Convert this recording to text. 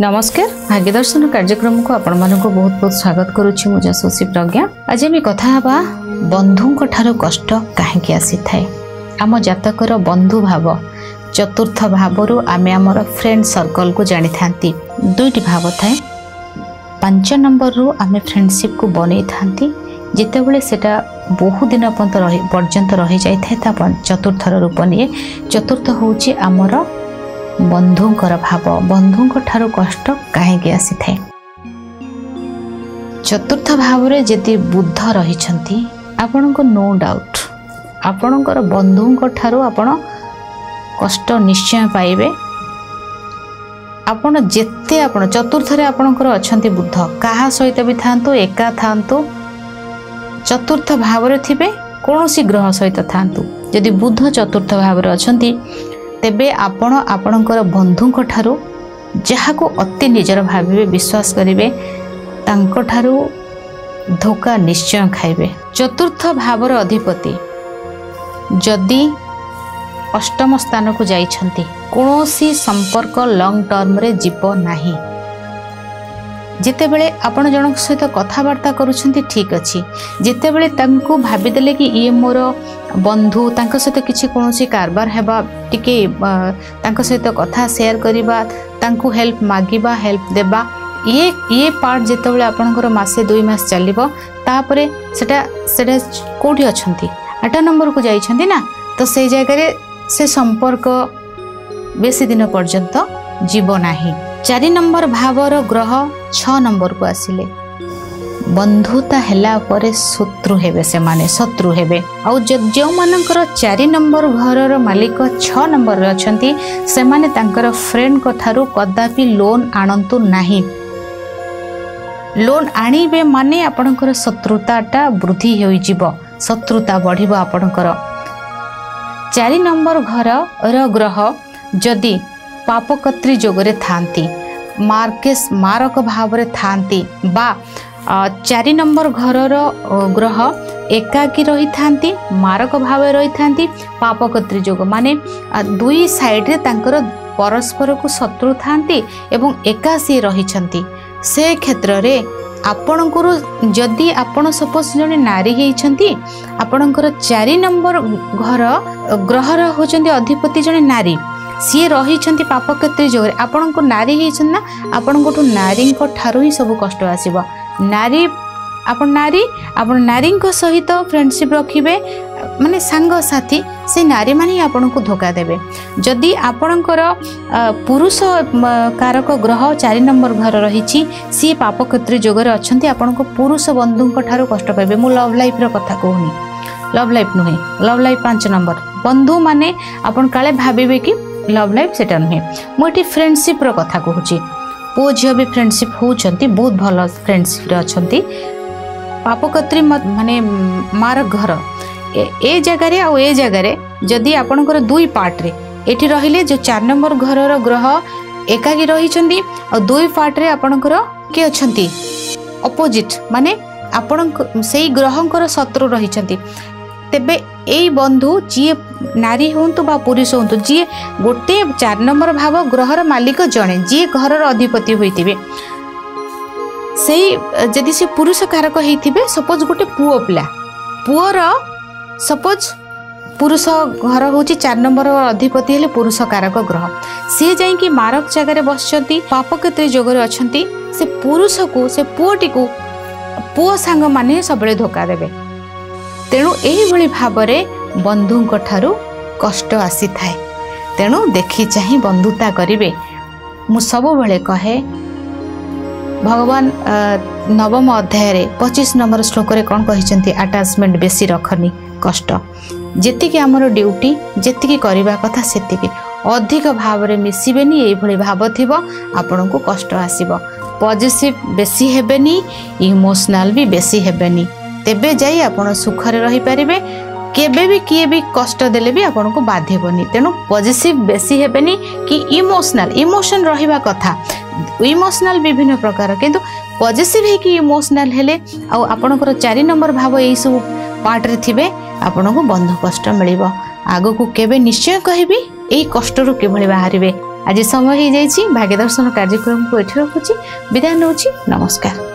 नमस्कार भाग्य दर्शन कार्यक्रम को आपण मानक बहुत बहुत स्वागत करुच्ची मु जसोसी प्रज्ञा। आज आम कथा हवा बंधु ठारू कष्ट कहीं आसी थाए। आम जातकर बंधु भाव चतुर्थ भाव आम आमर फ्रेंड सर्कल को जानी था। दुईटी भाव थाए। 5 नंबर रु आम फ्रेंडशिप को बनई था जितेबले सेटा बहु दिन पर्यंत रही जाए चतुर्थर रूप निए। चतुर्थ होची आमर बंधुंकर भाव बंधुंक ठारू कष्ट कहीं आसी थाए। चतुर्थ भाव रे जदि बुद्ध रही आपण को नो डाउट आपणकर बंधुंक ठारू आपण कष्ट निश्चय पाइबे। आपण जेते आपण चतुर्थ रे आपणकर अछंती बुद्ध कहा सहित भी थांतु एका थांतु चतुर्थ भाव रे थिबे कोनोसी ग्रह सहित थांतु। जदि बुद्ध चतुर्थ भाव रे अछंती तेबे आपण आपणकर बंधुंक ठारू जहाको अति निजर भाविबे विश्वास करिवे तांको ठारू धोखा निश्चय खाइबे। चतुर्थ भावर अधिपति जदि अष्टम स्थान को जाइछंती कोनोसी संपर्क लॉन्ग टर्म रे जीव नाही। जितेबले आपण जनक सहित कथावार्ता करूछंती ठीक अछि जितेबले तांको भाबिदेले कि ये मोर बंधु तांको सहित किछि कोनोसी कारबार हेबा टिके तांको सहित कथा शेयर करिबा तांको हेल्प मागिबा हेल्प देबा ये पार्ट जितेबले आपनकर मासे 2 मास चलिबो तापरे सेटा कोठी अछंती 8 नंबर को जाइछंती ना तो से जगह रे से संपर्क बेसी दिन पर्यंत जीव नाही। 4 नंबर भावर ग्रह 6 नंबर को आसिले बंधुता हेला परे शत्रु हेबे से माने शत्रु हेबे। आ जो मानकर 4 नंबर घरर मालिक 6 नंबर रे अछंती से माने तांकर फ्रेंड को थारू कदापि लोन आनंतु नाही। लोन आनिबे माने आपनकर शत्रुताटा वृद्धि होई जीवो शत्रुता बढ़िबो। आपनकर 4 नंबर घर र ग्रह जदि पापकत्री जोगरे थांती मार्केस मारक भाव रे थांती बा 4 नंबर घरर ग्रह एकाकी रही थांती मारक भाव रही थांती पापकत्री जोग माने दुई साइड रे तांकर परस्पर को शत्रु थांती एवं एकासी रही छंती से क्षेत्र रे आपणकर जदि आपण सपोज जने नारी हेइछंती आपणकर 4 नंबर घर ग्रहर होचंती अधिपति जने नारी सी रही पापकत्री जोरे आपण को नारी हेइछन ना आपण को नारी को ठारू ही सब कष्ट आसीबा। नारी आपण नारी को सहित फ्रेंडशिप रखिबे माने सांग साथी से नारी माने आपण को धोखा देबे। जदि आपणकर पुरुष कारक ग्रह 4 नंबर घर रही सी पापकत्री जोगरे अछंती आपण को पुरुष बंधुंक ठारू कष्ट पाइबे। मु लव लाइफ रो कथा कहूनी लव लाइफ नुहे लव लाइफ 5 नंबर बंधु माने आपण काले भाबिबे कि लव लाइफ सेटा नुहे मुठी फ्रेंडशिप रो कथा कहूची। पो झियो भी फ्रेंडशिप होउछंती बहुत भलो फ्रेंडशिप रे अछंती पापकत्री माने मार घर ए जगह रे आ ए जगह रे जदि आपनकर 2 पार्ट रे एठी रहिले जो 4 नंबर घर रो ग्रह एकाकी रही छंती आ 2 पार्ट रे आपनकर के अछंती अपोजिट माने आपण सेही ग्रहंकर शत्रु रही छंती। तेबे एई बंधु जी नारी होंतु बा पुरुष होंतु जी गोटे 4 नंबर भाव ग्रहर मालिक जणे जी घरर अधिपति होइतिबे सेही जदि से पुरुष कारक हेइतिबे सपोज गोटे पुओ पिला पुओर सपोज पुरुष घर होची 4 नंबर अधिपति हेले पुरुष कारक ग्रह सी जाई कि मारक जगह रे बसचंती पापकत्री जोगरे अछंती से पुरुष को से पुओटी को पुओ सांग माने सबले धोखा देबे। तेणु एही भली भाबरे बंधुंक ठारू कष्ट आसी थाए। तेणु देखि चाहि बंधुता करिवे। मु सब बेले कहे भगवान नवम अध्याय रे 25 नंबर श्लोक रे कोन कहिसंती अटैचमेंट बेसी रखनी कष्ट जेतिकी हमर ड्यूटी जेतिकी करिबा कथा सेतिकी अधिक भाव रे मिसिबेनी एही भली भाव थिबो आपन को कष्ट आसीबो। पॉजिटिव बेसी हेबेनी इमोशनल भी बेसी हेबेनी तेबे जाई आपण सुख रे रही परिबे केबे भी किए भी कष्ट देले भी आपन को बाधेबनी। तेणु पॉजिटिव बेसी हेबेनी कि इमोशन रहिबा कथा इमोशनल विभिन्न प्रकार किंतु पॉजिटिव है कि इमोशनल हेले आ आपनकर 4 नंबर भाव एई सब पार्ट रे थिबे आपन को बंधु कष्ट मिलिबो। आगो को केबे निश्चय कहबी एई कष्ट रु केभली बाहरिबे आज समय हो जाइए भाग्य दर्शन कार्यक्रम को एठी रखुची विदाय नौची नमस्कार।